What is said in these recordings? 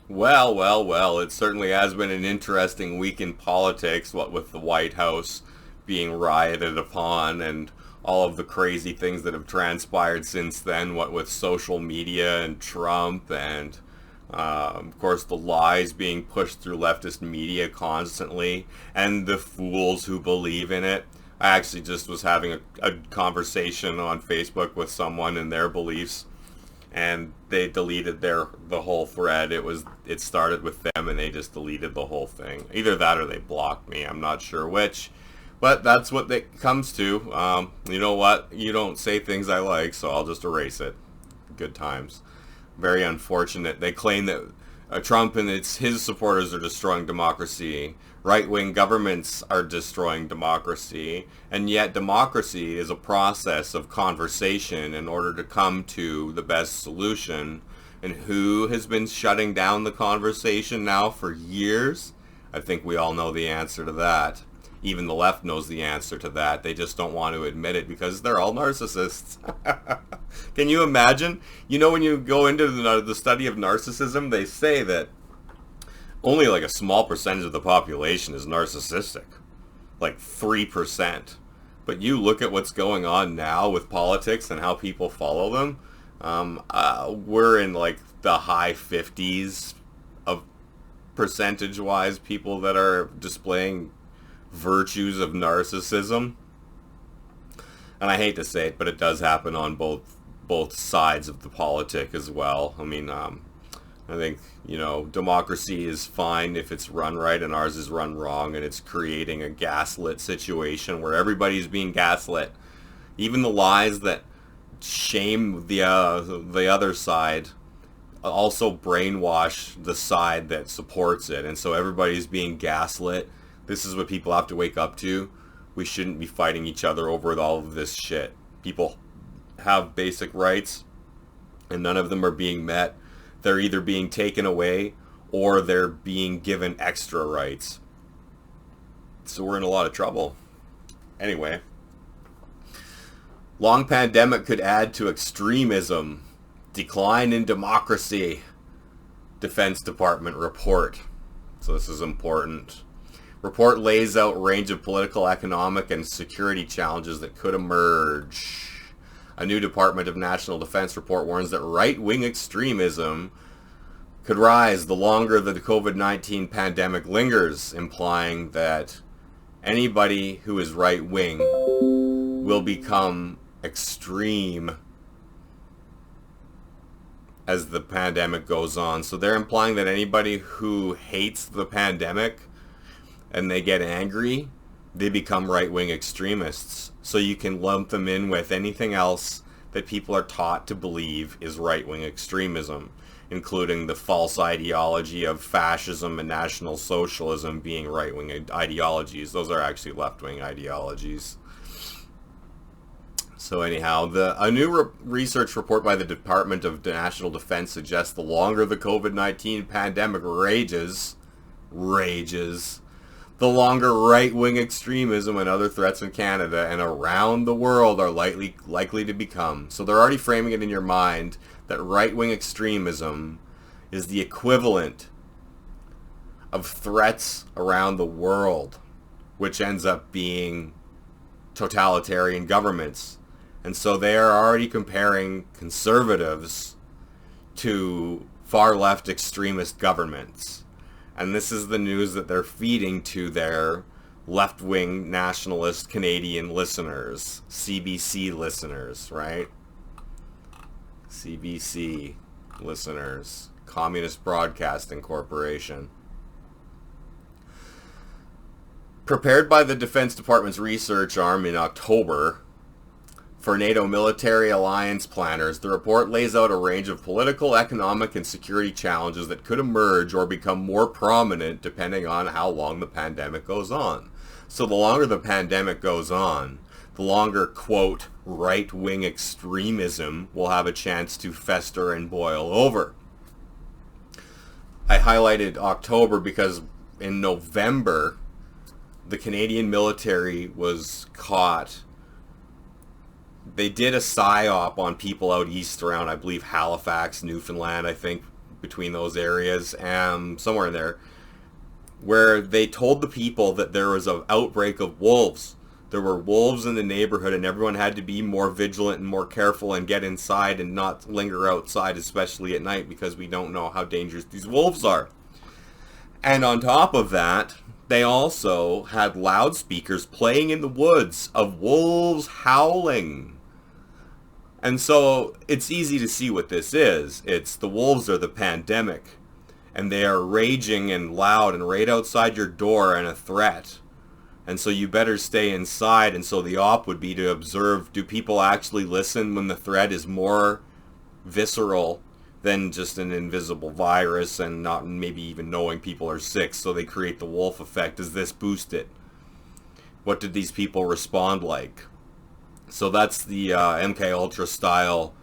Well, it certainly has been an interesting week in politics, what with the White House being rioted upon and all of the crazy things that have transpired since then, what with social media and Trump and, of course, the lies being pushed through leftist media constantly and the fools who believe in it. I actually just was having a conversation on Facebook with someone and their beliefs, and they deleted the whole thread. It started with them and they just deleted the whole thing. Either that or they blocked me. I'm not sure which, but that's what it comes to. You know what? You don't say things I like, so I'll just erase it. Good times. Very unfortunate. They claim that Trump and his supporters are destroying democracy. Right-wing governments are destroying democracy. And yet democracy is a process of conversation in order to come to the best solution. And who has been shutting down the conversation now for years? I think we all know the answer to that. Even the left knows the answer to that. They just don't want to admit it because they're all narcissists. Can you imagine? You know, when you go into the study of narcissism, they say that only like a small percentage of the population is narcissistic. Like 3%. But you look at what's going on now with politics and how people follow them. We're in like the high 50s of percentage-wise people that are displaying virtues of narcissism. And I hate to say it, but it does happen on both sides of the politic as well. I mean, I think, democracy is fine if it's run right, and ours is run wrong, and it's creating a gaslit situation where everybody's being gaslit. Even the lies that shame the other side also brainwash the side that supports it, and so everybody's being gaslit. This is what people have to wake up to. We shouldn't be fighting each other over all of this shit. People have basic rights, and none of them are being met. They're either being taken away or they're being given extra rights. So we're in a lot of trouble. Anyway, long pandemic could add to extremism. Decline in democracy. Defense Department report. So this is important. Report lays out range of political, economic, and security challenges that could emerge. A new Department of National Defense report warns that right-wing extremism could rise the longer the COVID-19 pandemic lingers, implying that anybody who is right-wing will become extreme as the pandemic goes on. So they're implying that anybody who hates the pandemic and they get angry, they become right-wing extremists. So you can lump them in with anything else that people are taught to believe is right-wing extremism, including the false ideology of fascism and National Socialism being right-wing ideologies. Those are actually left-wing ideologies. So anyhow, a new research report by the Department of National Defense suggests the longer the COVID-19 pandemic rages, the longer right-wing extremism and other threats in Canada and around the world are likely to become. So they're already framing it in your mind that right-wing extremism is the equivalent of threats around the world, which ends up being totalitarian governments. And so they are already comparing conservatives to far-left extremist governments. And this is the news that they're feeding to their left-wing nationalist Canadian listeners, CBC listeners, right? CBC listeners, Communist Broadcasting Corporation. Prepared by the Defense Department's research arm in October for NATO military alliance planners, the report lays out a range of political, economic, and security challenges that could emerge or become more prominent depending on how long the pandemic goes on. So the longer the pandemic goes on, the longer, quote, right-wing extremism will have a chance to fester and boil over. I highlighted October because in November, the Canadian military was caught. They did a PSYOP on people out east around, I believe, Halifax, Newfoundland, I think, between those areas, somewhere in there, where they told the people that there was an outbreak of wolves. There were wolves in the neighborhood, and everyone had to be more vigilant and more careful and get inside and not linger outside, especially at night, because we don't know how dangerous these wolves are. And on top of that, they also had loudspeakers playing in the woods of wolves howling. And so it's easy to see what this is. It's the wolves are the pandemic, and they are raging and loud and right outside your door and a threat. And so you better stay inside. And so the op would be to observe, do people actually listen when the threat is more visceral than just an invisible virus and not maybe even knowing people are sick? So they create the wolf effect. Does this boost it? What did these people respond like? So that's the MK Ultra style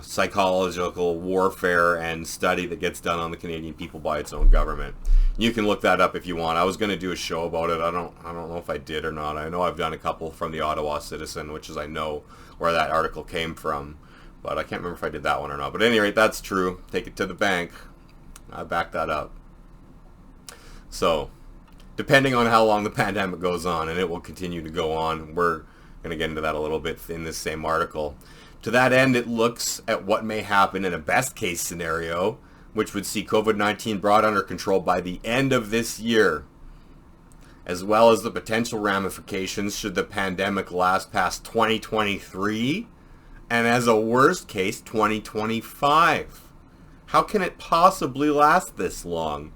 psychological warfare and study that gets done on the Canadian people by its own government. You can look that up if you want. I was going to do a show about it. I don't know if I did or not. I know I've done a couple from the Ottawa Citizen, which is I know where that article came from, but I can't remember if I did that one or not. But at any rate, that's true. Take it to the bank. I back that up. So, depending on how long the pandemic goes on, and it will continue to go on, we're going to get into that a little bit in this same article. To that end, it looks at what may happen in a best case scenario, which would see COVID-19 brought under control by the end of this year, as well as the potential ramifications should the pandemic last past 2023, and as a worst case, 2025. How can it possibly last this long?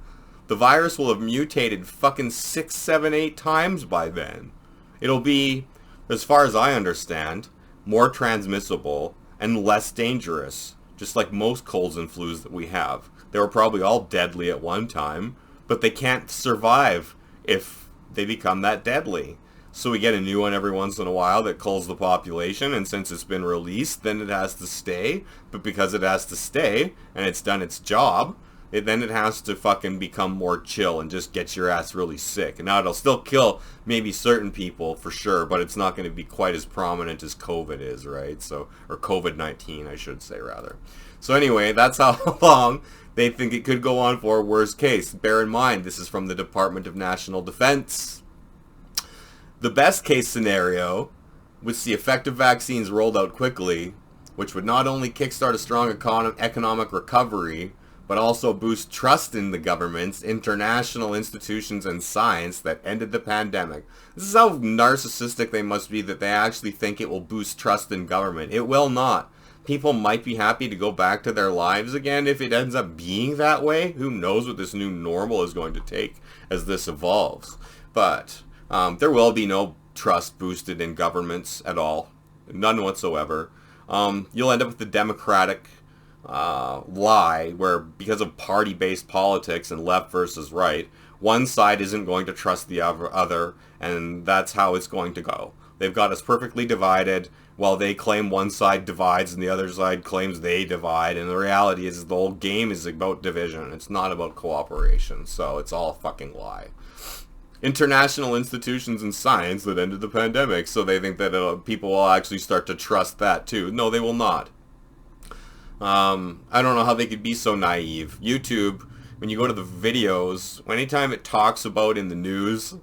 The virus will have mutated fucking 6, 7, 8 times by then. It'll be, as far as I understand, more transmissible and less dangerous, just like most colds and flus that we have. They were probably all deadly at one time, but they can't survive if they become that deadly. So we get a new one every once in a while that culls the population, and since it's been released, then it has to stay. But because it has to stay, and it's done its job, then it has to fucking become more chill and just get your ass really sick. And now it'll still kill maybe certain people for sure, but it's not going to be quite as prominent as COVID is, right? So, or COVID-19, I should say, rather. So anyway, that's how long they think it could go on for, worst case. Bear in mind, this is from the Department of National Defense. The best case scenario would see effective vaccines rolled out quickly, which would not only kickstart a strong economic recovery, but also boost trust in the governments, international institutions, and science that ended the pandemic. This is how narcissistic they must be that they actually think it will boost trust in government. It will not. People might be happy to go back to their lives again if it ends up being that way. Who knows what this new normal is going to take as this evolves. But there will be no trust boosted in governments at all. None whatsoever. You'll end up with the Democratic lie where, because of party-based politics and left versus right, one side isn't going to trust the other, and that's how it's going to go. They've got us perfectly divided, while they claim one side divides and the other side claims they divide, and the reality is the whole game is about division. It's not about cooperation, so it's all a fucking lie. International institutions and science that ended the pandemic, so they think that people will actually start to trust that too. No, they will not. I don't know how they could be so naive. YouTube, when you go to the videos, anytime it talks about in the news,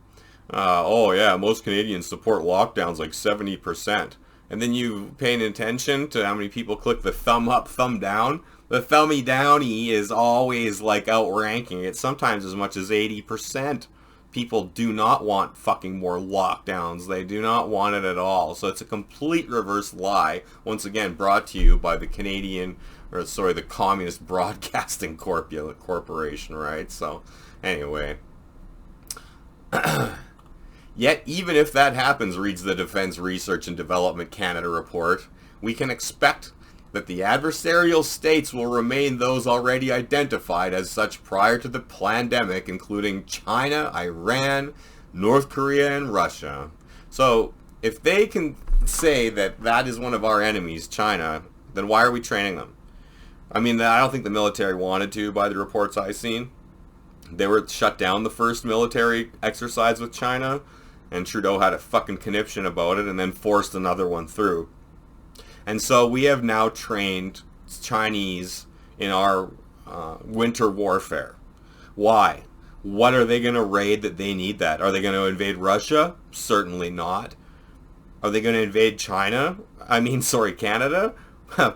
oh yeah, most Canadians support lockdowns like 70%. And then you paying attention to how many people click the thumb up, thumb down. The thummy downy is always like outranking it, sometimes as much as 80%. People do not want fucking more lockdowns. They do not want it at all. So it's a complete reverse lie. Once again, brought to you by the the Communist Broadcasting Corporation, right? So, anyway. Yet, even if that happens, reads the Defense Research and Development Canada report, we can expect that the adversarial states will remain those already identified as such prior to the pandemic, including China, Iran, North Korea, and Russia. So, if they can say that that is one of our enemies, China, then why are we training them? I mean, I don't think the military wanted to, by the reports I've seen. They were shut down the first military exercise with China, and Trudeau had a fucking conniption about it and then forced another one through. And so we have now trained Chinese in our winter warfare. Why? What are they going to raid that they need that? Are they going to invade Russia? Certainly not. Are they going to invade China? Canada?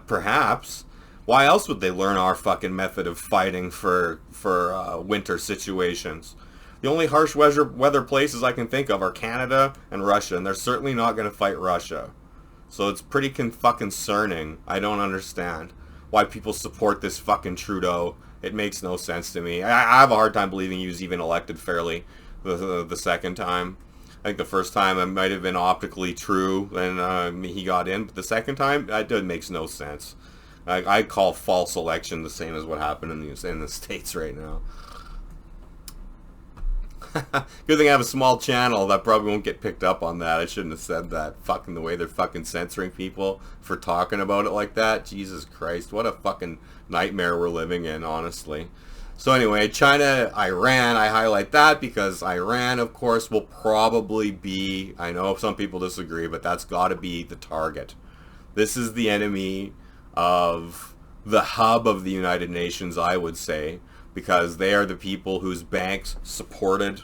Perhaps. Why else would they learn our fucking method of fighting for winter situations? The only harsh weather places I can think of are Canada and Russia, and they're certainly not going to fight Russia. So it's pretty fucking concerning. I don't understand why people support this fucking Trudeau. It makes no sense to me. I have a hard time believing he was even elected fairly the second time. I think the first time it might have been optically true and he got in, but the second time, it makes no sense. I call false election the same as what happened in the States right now. Good thing I have a small channel that probably won't get picked up on that. I shouldn't have said that. Fucking the way they're fucking censoring people for talking about it like that. Jesus Christ, what a fucking nightmare we're living in, honestly. So anyway, China, Iran, I highlight that because Iran, of course, will probably be, I know some people disagree, but that's got to be the target. This is the enemy of the hub of the United Nations, I would say, because they are the people whose banks supported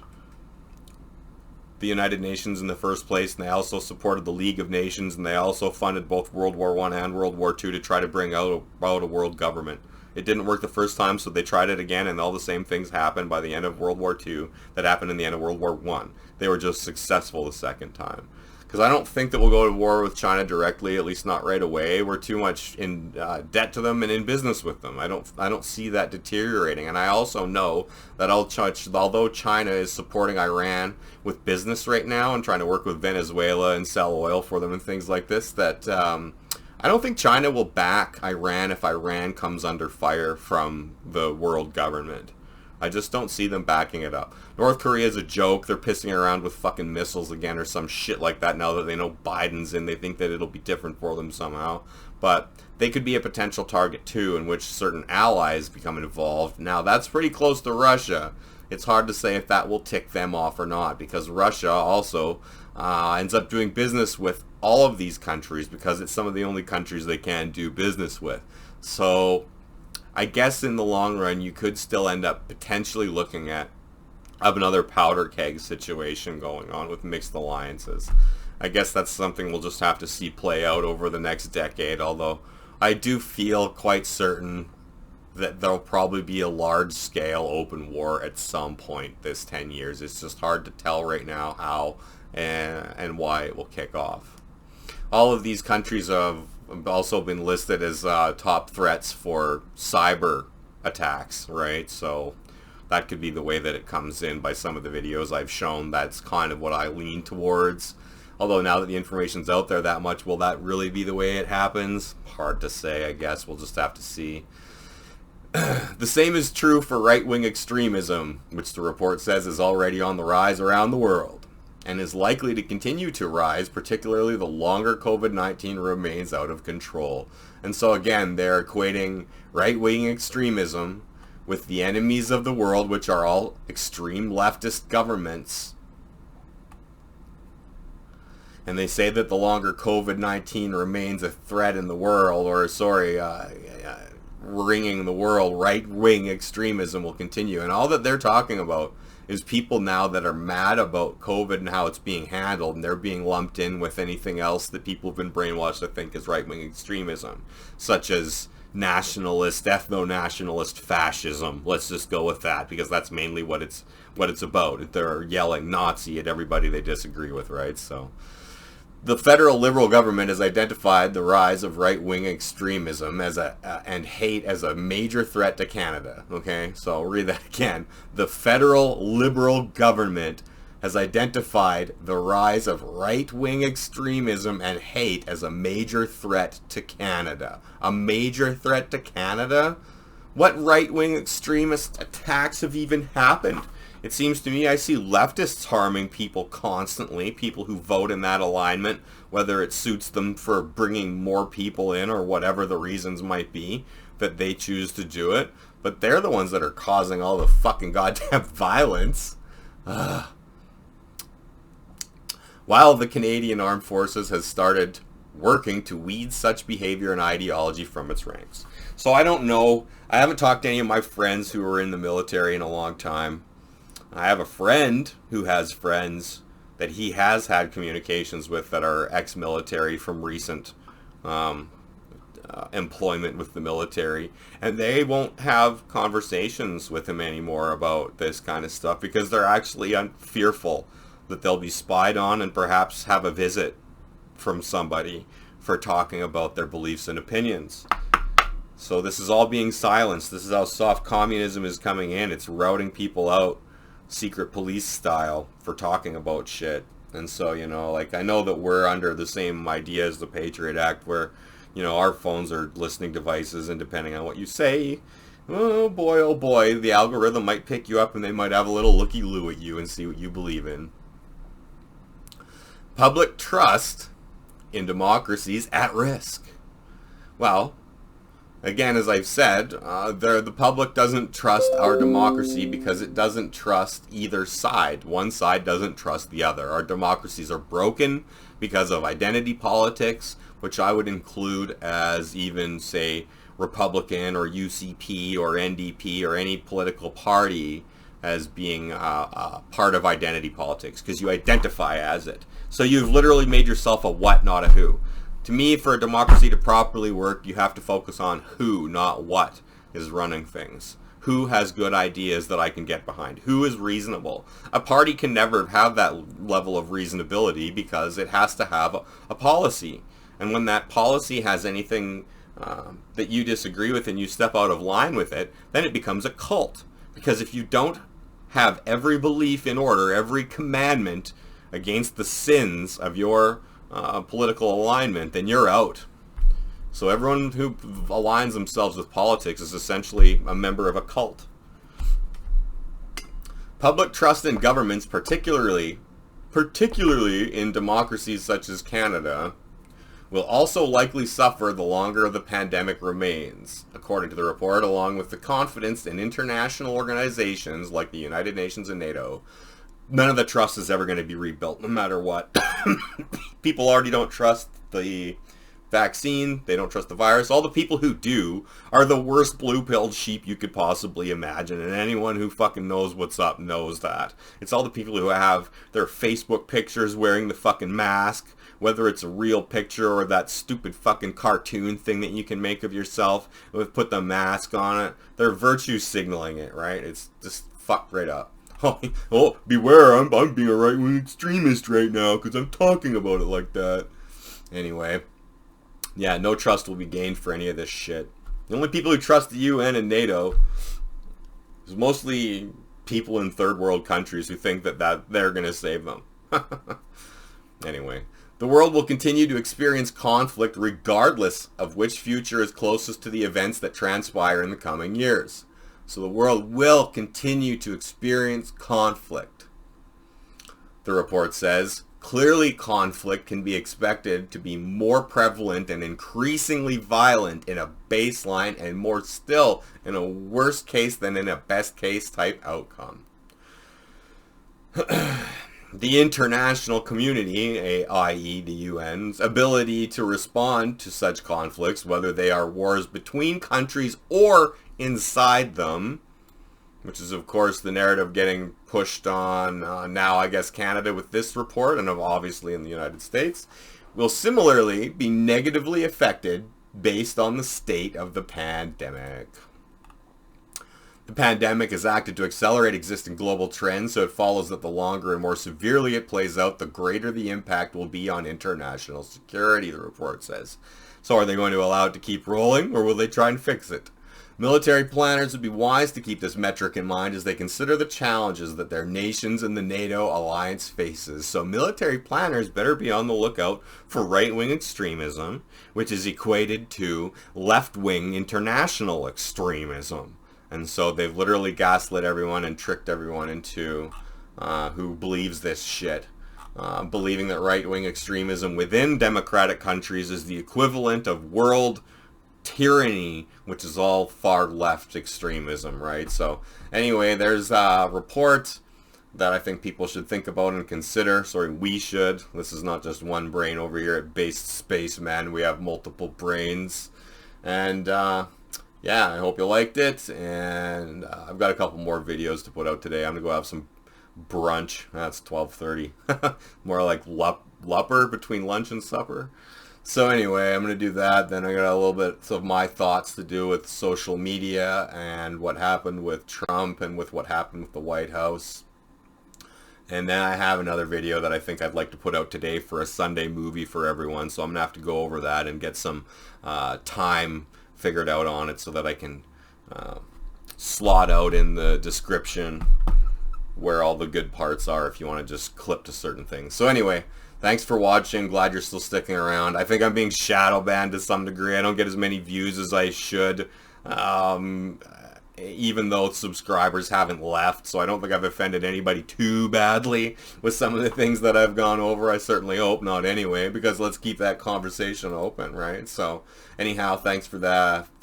the United Nations in the first place, and they also supported the League of Nations, and they also funded both World War I and World War II to try to bring out a world government. It didn't work the first time, so they tried it again, and all the same things happened by the end of World War II that happened in the end of World War I. They were just successful the second time. Because I don't think that we'll go to war with China directly, at least not right away. We're too much in debt to them and in business with them. I don't see that deteriorating. And I also know that although China is supporting Iran with business right now and trying to work with Venezuela and sell oil for them and things like this, that I don't think China will back Iran if Iran comes under fire from the world government. I just don't see them backing it up. North Korea is a joke. They're pissing around with fucking missiles again or some shit like that now that they know Biden's in. They think that it'll be different for them somehow. But they could be a potential target too, in which certain allies become involved. Now that's pretty close to Russia. It's hard to say if that will tick them off or not, because Russia also ends up doing business with all of these countries because it's some of the only countries they can do business with. So I guess in the long run, you could still end up potentially looking at another powder keg situation going on with mixed alliances. I guess that's something we'll just have to see play out over the next decade, although I do feel quite certain that there'll probably be a large-scale open war at some point this 10 years. It's just hard to tell right now how and why it will kick off. All of these countries have also been listed as top threats for cyber attacks, right? So that could be the way that it comes in by some of the videos I've shown. That's kind of what I lean towards. Although now that the information's out there that much, will that really be the way it happens? Hard to say, I guess. We'll just have to see. The same is true for right-wing extremism, which the report says is already on the rise around the world, and is likely to continue to rise, particularly the longer COVID-19 remains out of control. And so again, they're equating right-wing extremism with the enemies of the world, which are all extreme leftist governments. And they say that the longer COVID-19 remains a threat in the world, ringing the world, right-wing extremism will continue. And all that they're talking about is people now that are mad about COVID and how it's being handled, and they're being lumped in with anything else that people have been brainwashed to think is right-wing extremism, such as nationalist, ethno-nationalist fascism. Let's just go with that, because that's mainly what it's about. They're yelling Nazi at everybody they disagree with, right? So the federal Liberal government has identified the rise of right-wing extremism and hate as a major threat to Canada. Okay, so I'll read that again. The federal Liberal government has identified the rise of right-wing extremism and hate as a major threat to Canada. A major threat to Canada? What right-wing extremist attacks have even happened? It seems to me I see leftists harming people constantly, people who vote in that alignment, whether it suits them for bringing more people in or whatever the reasons might be that they choose to do it. But they're the ones that are causing all the fucking goddamn violence. While the Canadian Armed Forces has started working to weed such behavior and ideology from its ranks. So I don't know. I haven't talked to any of my friends who are in the military in a long time. I have a friend who has friends that he has had communications with that are ex-military from recent um, employment with the military, and they won't have conversations with him anymore about this kind of stuff because they're actually fearful that they'll be spied on and perhaps have a visit from somebody for talking about their beliefs and opinions. So this is all being silenced. This is how soft communism is coming in. It's routing people out, secret police style, for talking about shit. And so, you know, like, I know that we're under the same idea as the Patriot Act, where, you know, our phones are listening devices, and depending on what you say, oh boy, the algorithm might pick you up and they might have a little looky-loo at you and see what you believe in. Public trust in democracies at risk. Well, again, as I've said, the public doesn't trust our democracy because it doesn't trust either side. One side doesn't trust the other. Our democracies are broken because of identity politics, which I would include as even, say, Republican or UCP or NDP or any political party as being part of identity politics, because you identify as it. So you've literally made yourself a what, not a who. To me, for a democracy to properly work, you have to focus on who, not what, is running things. Who has good ideas that I can get behind? Who is reasonable? A party can never have that level of reasonability because it has to have a policy. And when that policy has anything that you disagree with and you step out of line with it, then it becomes a cult. Because if you don't have every belief in order, every commandment against the sins of your political alignment, then you're out. So everyone who aligns themselves with politics is essentially a member of a cult. Public trust in governments, particularly in democracies such as Canada, will also likely suffer the longer the pandemic remains, according to the report, along with the confidence in international organizations like the United Nations and NATO. None of the trust is ever going to be rebuilt, no matter what. People already don't trust the vaccine. They don't trust the virus. All the people who do are the worst blue-pilled sheep you could possibly imagine. And anyone who fucking knows what's up knows that. It's all the people who have their Facebook pictures wearing the fucking mask, whether it's a real picture or that stupid fucking cartoon thing that you can make of yourself with put the mask on it. They're virtue signaling it, right? It's just fucked right up. Oh, beware, I'm being a right-wing extremist right now because I'm talking about it like that. Anyway, yeah, no trust will be gained for any of this shit. The only people who trust the UN and NATO is mostly people in third world countries who think that they're going to save them. Anyway, the world will continue to experience conflict regardless of which future is closest to the events that transpire in the coming years. So the world will continue to experience conflict. The report says, clearly conflict can be expected to be more prevalent and increasingly violent in a baseline and more still in a worst case than in a best case type outcome. The international community, i.e. the UN's, ability to respond to such conflicts, whether they are wars between countries or inside them, which is of course the narrative getting pushed on now, I guess, Canada with this report, and obviously in the United States, will similarly be negatively affected based on the state of the pandemic. The pandemic has acted to accelerate existing global trends, so it follows that the longer and more severely it plays out, the greater the impact will be on international security, the report says. So are they going to allow it to keep rolling, or will they try and fix it? Military planners would be wise to keep this metric in mind as they consider the challenges that their nations and the NATO alliance faces. So military planners better be on the lookout for right-wing extremism, which is equated to left-wing international extremism. And so they've literally gaslit everyone and tricked everyone into who believes this shit. Believing that right-wing extremism within democratic countries is the equivalent of world tyranny, which is all far left extremism, right? So anyway, there's a report that I think people should think about and consider. Sorry, we should. This is not just one brain over here at Based Spaceman. We have multiple brains. And yeah, I hope you liked it, and I've got a couple more videos to put out today. I'm gonna go have some brunch. That's 12:30. More like lupper between lunch and supper. So anyway, I'm gonna do that. Then I got a little bit of my thoughts to do with social media and what happened with Trump and with what happened with the White House. And then I have another video that I think I'd like to put out today for a Sunday movie for everyone. So I'm gonna have to go over that and get some time figured out on it so that I can slot out in the description where all the good parts are if you want to just clip to certain things. So anyway, thanks for watching. Glad you're still sticking around. I think I'm being shadow banned to some degree. I don't get as many views as I should. Even though subscribers haven't left, so I don't think I've offended anybody too badly with some of the things that I've gone over. I certainly hope not anyway, because let's keep that conversation open, right? So anyhow, thanks for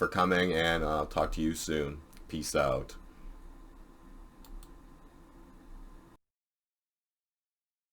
coming, and I'll talk to you soon. Peace out.